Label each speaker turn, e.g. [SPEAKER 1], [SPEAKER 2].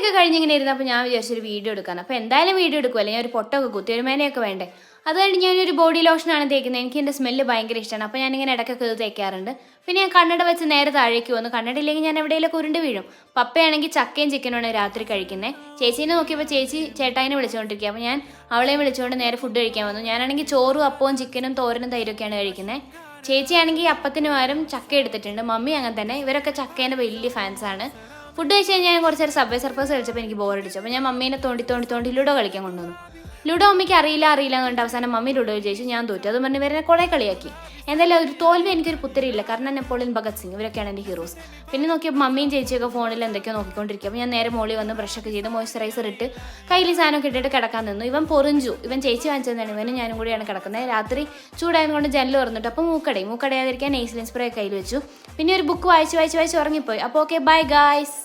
[SPEAKER 1] കുളിയൊക്കെ കഴിഞ്ഞിങ്ങനെ ഇരുന്നപ്പോൾ ഞാൻ വിചാരിച്ചൊരു വീഡിയോ എടുക്കാൻ. അപ്പോൾ എന്തായാലും വീഡിയോ എടുക്കുമല്ലേ, ഞാൻ ഒരു പൊട്ടൊക്കെ കുത്തി ഒരു മേനയൊക്കെ വേണ്ടേ. അത് കഴിഞ്ഞ് ഞാനൊരു ബോഡി ലോഷനാണ് തേക്കുന്നത്. എനിക്ക് എൻ്റെ സ്മെല്ല് ഭയങ്കര ഇഷ്ടമാണ്. അപ്പോൾ ഞാനിങ്ങനെ ഇടയ്ക്കൊക്കെ ഇത് തേക്കാറുണ്ട്. പിന്നെ ഞാൻ കണ്ണട വെച്ച് നേരെ താഴേക്ക് വന്നു. കണ്ണടയില്ലെങ്കിൽ ഞാൻ എവിടെയെങ്കിലും ഉരുണ്ട് വീഴും. പപ്പയാണെങ്കിൽ ചക്കയും ചിക്കനുമാണ് രാത്രി കഴിക്കുന്നത്. ചേച്ചീനെ നോക്കിയപ്പോൾ ചേച്ചി ചേട്ടായിനെ വിളിച്ചുകൊണ്ടിരിക്കുക. അപ്പോൾ ഞാൻ അവളെയും വിളിച്ചുകൊണ്ട് നേരെ ഫുഡ് കഴിക്കാൻ വന്നു. ഞാനാണെങ്കിൽ ചോറും അപ്പവും ചിക്കനും തോരനും തൈരൊക്കെയാണ് കഴിക്കുന്നത്. ചേച്ചിയാണെങ്കിൽ അപ്പത്തിന് പകരം ചക്ക എടുത്തിട്ടുണ്ട്. മമ്മി അങ്ങനെ തന്നെ. ഇവരൊക്കെ ചക്കേൻ്റെ വലിയ ഫാൻസാണ്. ഫുഡ് കഴിച്ച് കഴിഞ്ഞാൽ ഞാൻ കുറച്ച് നേരം സബ്വേ സർഫേഴ്സ് കളിച്ചപ്പോൾ എനിക്ക് ബോറടിച്ചു. അപ്പോൾ ഞാൻ മമ്മീനെ തോണ്ടി ലുഡോ കളിക്കാൻ കൊണ്ടുവന്നു. ലുഡോ മമ്മിക്ക് അറിയില്ല എന്ന് കണ്ട് അവസാനം മമ്മി ലുഡോ ജയിച്ചു, ഞാൻ തോറ്റു. അത് പറഞ്ഞ് ഇവരെ കുറെ കളിയാക്കി. എന്തായാലും ഒരു തോൽവി എനിക്കൊരു പുത്തരിയില്ല, കാരണം നെപ്പോളിയൻ ഭഗത് സിംഗ് ഇവരൊക്കെയാണ് എൻ്റെ ഹീറോസ്. പിന്നെ നോക്കിയപ്പോൾ മമ്മിയും ചേച്ചിയൊക്കെ ഫോണിൽ എന്തൊക്കെയോ നോക്കിക്കൊണ്ടിരിക്കും. അപ്പോൾ ഞാൻ നേരെ മോളിൽ വന്ന് ബ്രഷൊക്കെ ചെയ്ത് മോയ്സ്ചറൈസർ ഇട്ട് കയ്യിൽ സാധനമൊക്കെ ഇട്ടിട്ട് കിടക്കാൻ നിന്നു. ഇവൻ പൊറിഞ്ചു. ഇവൻ ചേച്ചി വാങ്ങിച്ചതാണ്. ഇവനും ഞാനും കൂടിയാണ് കിടക്കുന്നത്. രാത്രി ചൂടായതുകൊണ്ട് ജനൽ തുറന്നിട്ട് അപ്പോൾ മൂക്കടയാതിരിക്കാൻ നെയ്സിലിൻ സ്പ്രേ കയ്യിൽ വെച്ചു. പിന്നെ ഒരു ബുക്ക് വായിച്ച് ഉറങ്ങിപ്പോയി. അപ്പോൾ ഓക്കെ, ബൈ ഗായ്സ്.